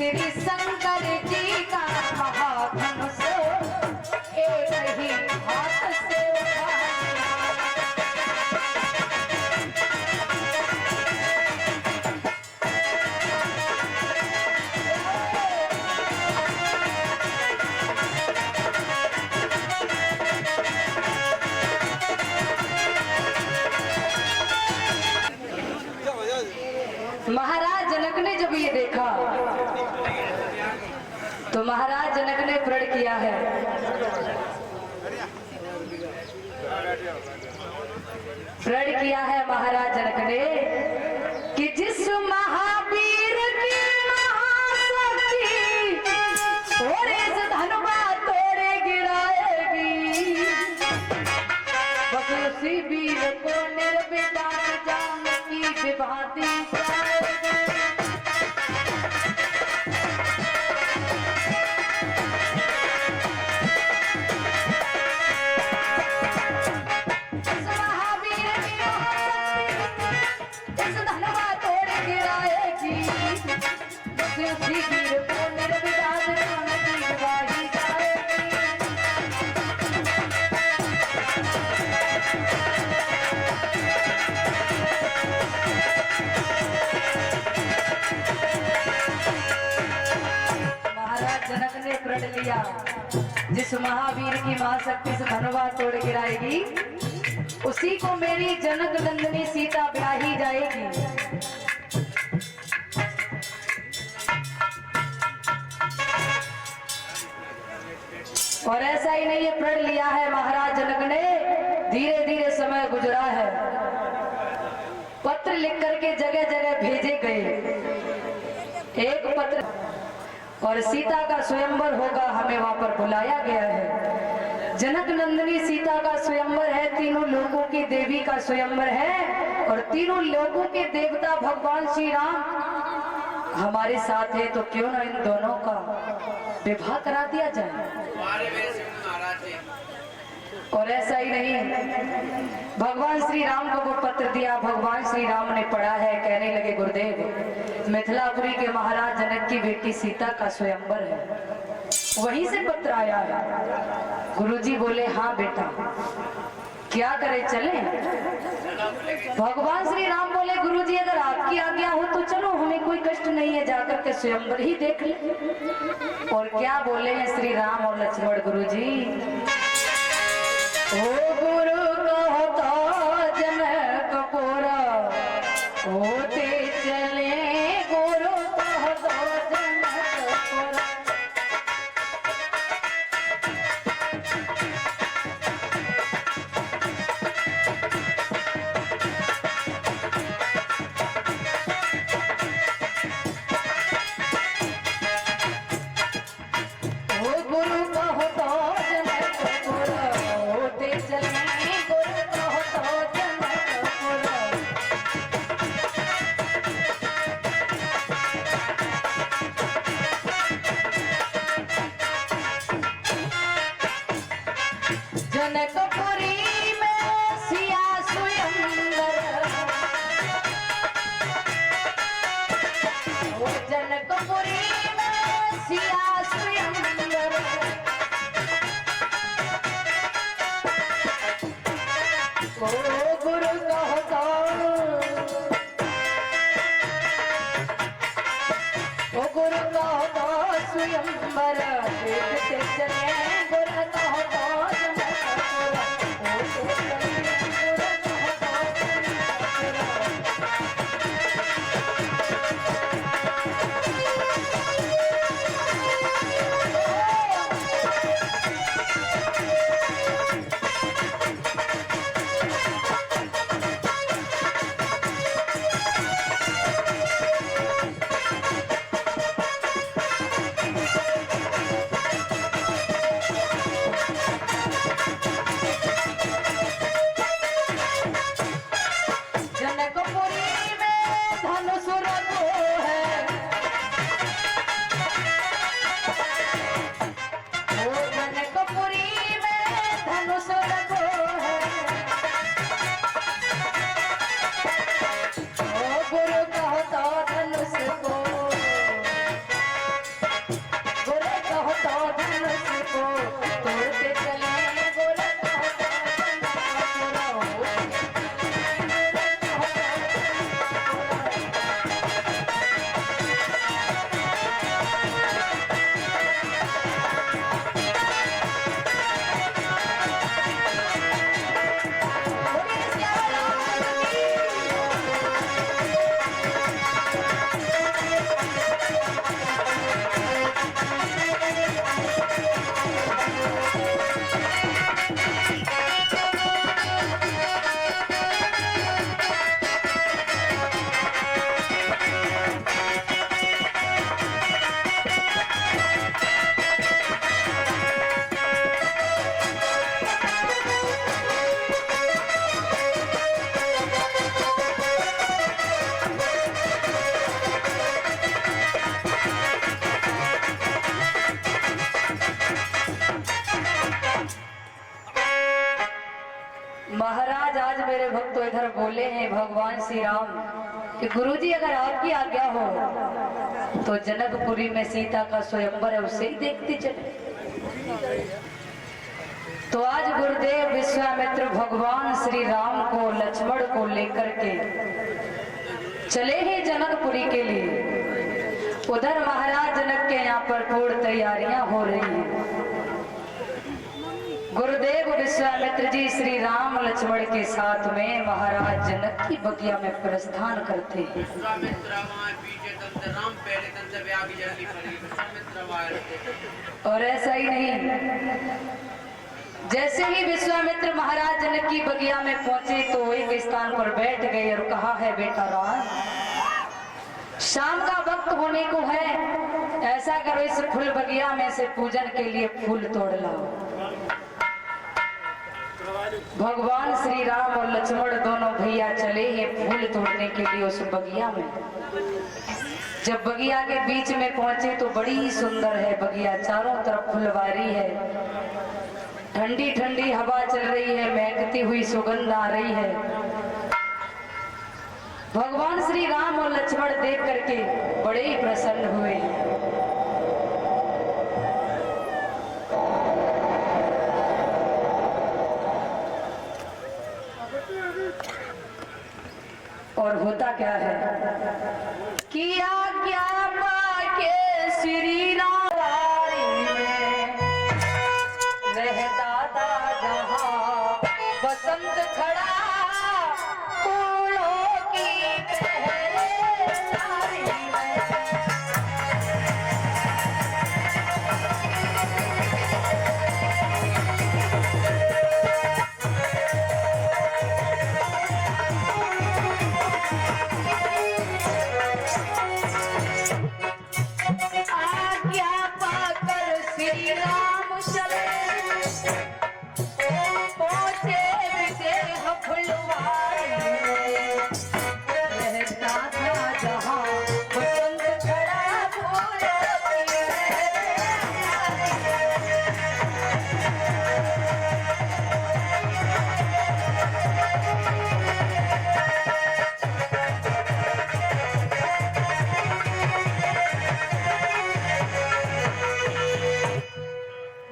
श्री शंकर जी का महाधनुष एक ही हाथ से महाराज जनक ने जब ये देखा तो महाराज जनक ने प्रण किया है, महाराज जनक ने कि जिस महावीर की महाशक्ति और इस धनुबा तोड़े गिराएगी, बस उसी वीर को निर्विवाद जानकी विभाती लिया। जिस महावीर की महाशक्ति से धनुबा तोड़ गिराएगी उसी को मेरी जनक नंदिनी सीता ब्याही जाएगी। और ऐसा ही नहीं है, प्रण लिया है महाराज जनक ने। धीरे धीरे समय गुजरा है, पत्र लिख करके जगह जगह भेजे गए। एक पत्र और सीता का स्वयंवर होगा, हमें वहां पर बुलाया गया है। जनक नंदिनी सीता का स्वयंवर है, तीनों लोगों की देवी का स्वयंवर है और तीनों लोगों के देवता भगवान श्री राम हमारे साथ है, तो क्यों ना इन दोनों का विवाह करा दिया जाए। और ऐसा ही नहीं, भगवान श्री राम को वो पत्र दिया, भगवान श्री राम ने पढ़ा है, कहने लगे गुरुदेव मिथिलापुरी के महाराज जनक की बेटी सीता का स्वयंवर है, वहीं से पत्र आया है। गुरुजी बोले हाँ बेटा, क्या करे चले। भगवान श्री राम बोले गुरुजी अगर आपकी आज्ञा हो तो चलो, हमें कोई कष्ट नहीं है, जाकर के स्वयंवर ही देख ले। और क्या बोले हैं श्री राम और लक्ष्मण गुरुजी, ओ गुरु कहो तो जनक पुरा होते चले, गुरु कहो तो जनक पुरा। ओ गुरु कहो तो जनक पुरा होते चले, गुरु कहो तो जनक पुरा। जनकपुरी में सिया स्वयंवर, वो जनकपुरी में सिया स्वयंवर। ओ गुरु कहो तो, ओ गुरु कहो तो स्वयंवर देखते चले, गुरु कहो तो मेरे भक्त तो इधर बोले हैं भगवान श्री राम कि गुरुजी अगर आपकी आज्ञा हो तो जनकपुरी में सीता का स्वयंवर है उसे ही देखते चले। तो आज गुरुदेव विश्वामित्र भगवान श्री राम को लक्ष्मण को लेकर के चले हैं जनकपुरी के लिए। उधर महाराज जनक के यहाँ पर पूर्ण तैयारियां हो रही हैं। गुरुदेव विश्वामित्र जी श्री राम लक्ष्मण के साथ में महाराज जनक की बगिया में प्रस्थान करते हैं। और ऐसा ही नहीं, जैसे ही विश्वामित्र महाराज जनक की बगिया में पहुंचे तो एक स्थान पर बैठ गए और कहा है बेटा राम, शाम का वक्त होने को है, ऐसा करो इस फूल बगिया में से पूजन के लिए फूल तोड़ लाओ। भगवान श्री राम और लक्ष्मण दोनों भैया चले हैं फूल तोड़ने के लिए उस बगिया में। जब बगिया के बीच में पहुंचे तो बड़ी सुंदर है बगिया, चारों तरफ फुलवारी है, ठंडी ठंडी हवा चल रही है, महकती हुई सुगंध आ रही है। भगवान श्री राम और लक्ष्मण देख करके बड़े ही प्रसन्न हुए। और होता क्या है कि आज्ञा पाके श्री राम में रहता था जहां बसंत खड़ा फूलों की पहरेदारी में।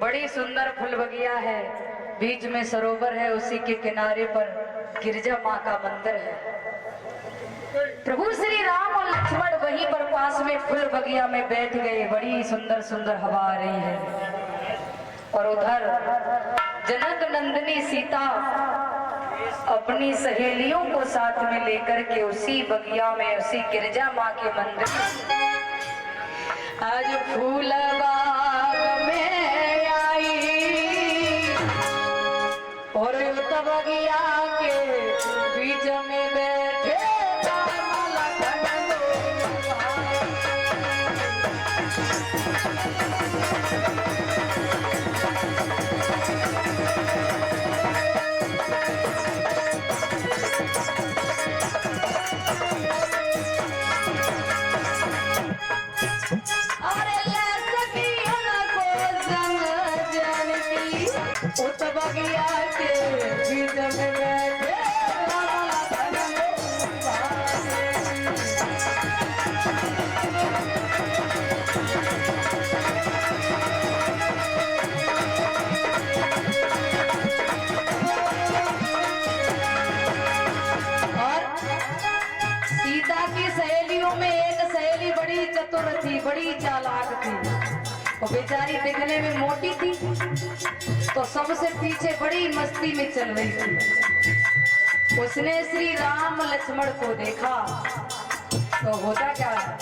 बड़ी सुंदर फूल बगिया है, बीच में सरोवर है, उसी के किनारे पर गिरजा माँ का मंदिर है। प्रभु श्री राम और लक्ष्मण वहीं पर पास में फूल बगिया में बैठ गए। बड़ी सुंदर सुंदर हवा आ रही है और उधर जनक नंदिनी सीता अपनी सहेलियों को साथ में लेकर के उसी बगिया में, उसी गिरजा माँ के मंदिर आज फूल बाग में और बगिया के बीच में बैठे बगिया के बीच में बैठे और सीता की सहेलियों में एक सहेली बड़ी चतुर थी, बड़ी चालाक थी। वो बेचारी दिखने में मोटी थी तो सबसे पीछे बड़ी मस्ती में चल रही थी। उसने श्री राम लक्ष्मण को देखा तो होता क्या है,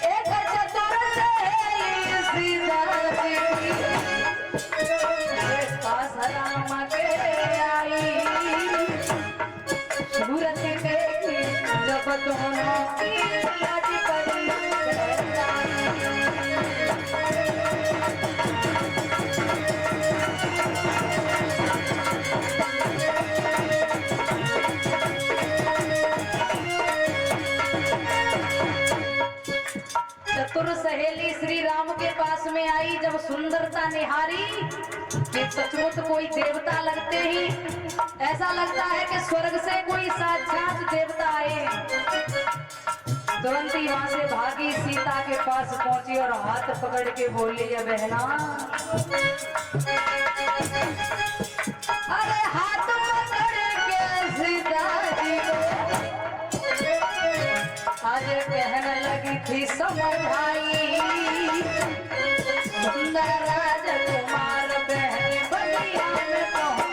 एक चतुर सहेली सीता पास राम के आई, सूरत देखी जब दोनों की लाज पड़ी चतुर सहेली श्री राम के पास में आई, जब सुंदरता निहारी कि सचमुच कोई देवता लगते ही, ऐसा लगता है कि स्वर्ग से कोई साक्षात देवता आए। तुरंत ही वहां से भागी, सीता के पास पहुंची और हाथ पकड़ के बोली, ये बहना, अरे हाथ पकड़ के सीता जी आज कहने लगी थी समझाई, सुंदर राजकुमार बहन बलिया में पहुंच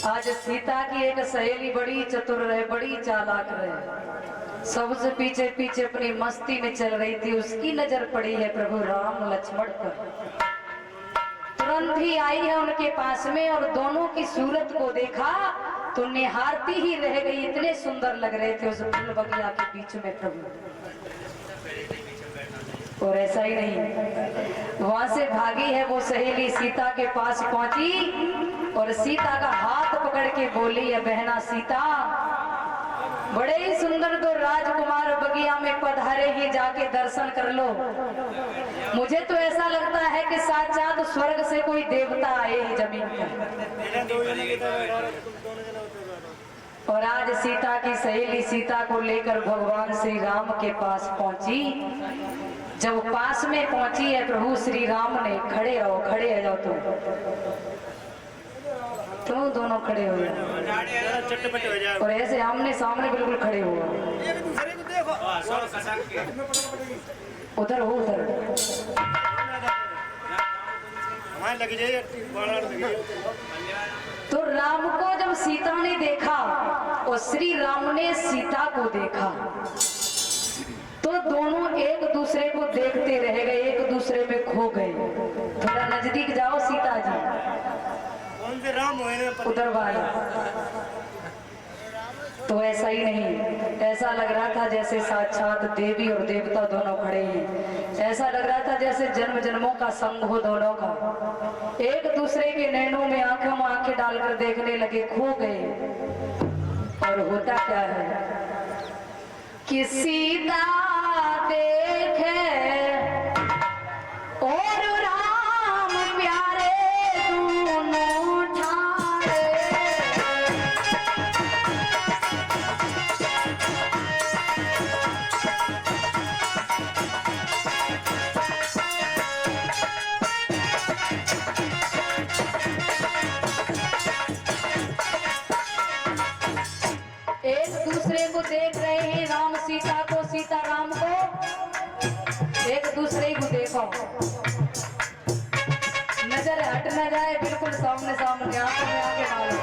आज सीता की एक सहेली बड़ी चतुर रहे, बड़ी चालाक रहे, सबसे पीछे पीछे अपनी मस्ती में चल रही थी। उसकी नजर पड़ी है प्रभु राम लक्ष्मण पर, तुरंत ही आई है उनके पास में और दोनों की सूरत को देखा तो निहारती ही रह गई, इतने सुंदर लग रहे थे उस फूल बगिया के बीच में प्रभु। और ऐसा ही नहीं, वहां से भागी है वो सहेली, सीता के पास पहुंची और सीता का हाथ पकड़ के बोली, है बहना सीता, बड़े ही सुंदर दो राजकुमार बगिया में पधारे ही, जाके दर्शन कर लो। मुझे तो ऐसा लगता है कि साक्षात स्वर्ग से कोई देवता आए ही जमीन पर। और आज सीता की सहेली सीता को लेकर भगवान श्री राम के पास पहुंची। जब पास में पहुंची है प्रभु श्री राम ने, खड़े रहो, खड़े हो जाओ, तुम दोनों खड़े हो जाओ और ऐसे आमने सामने बिल्कुल खड़े हो, उधर हो उधर। तो राम को जब सीता ने देखा और श्री राम ने सीता को देखा तो दोनों एक दूसरे को देखते रह गए, एक दूसरे में खो गए। थोड़ा नजदीक जाओ सीता जी, उधर वाला। तो ऐसा ही नहीं, ऐसा लग रहा था जैसे साक्षात देवी और देवता दोनों खड़े हैं। ऐसा लग रहा था जैसे जन्म जन्मों का संग हो दोनों का, एक दूसरे के नैनों में आंखों में आंखें डालकर देखने लगे, खो गए। और होता क्या है कि सीता देखे और राम प्यारे दोनों ठाड़े, एक दूसरे को देख रहे हैं, राम सीता को, सीता राम को, एक दूसरे को देखो, नजर हट न जाए, बिल्कुल सामने सामने आंखों में आंखें डालो।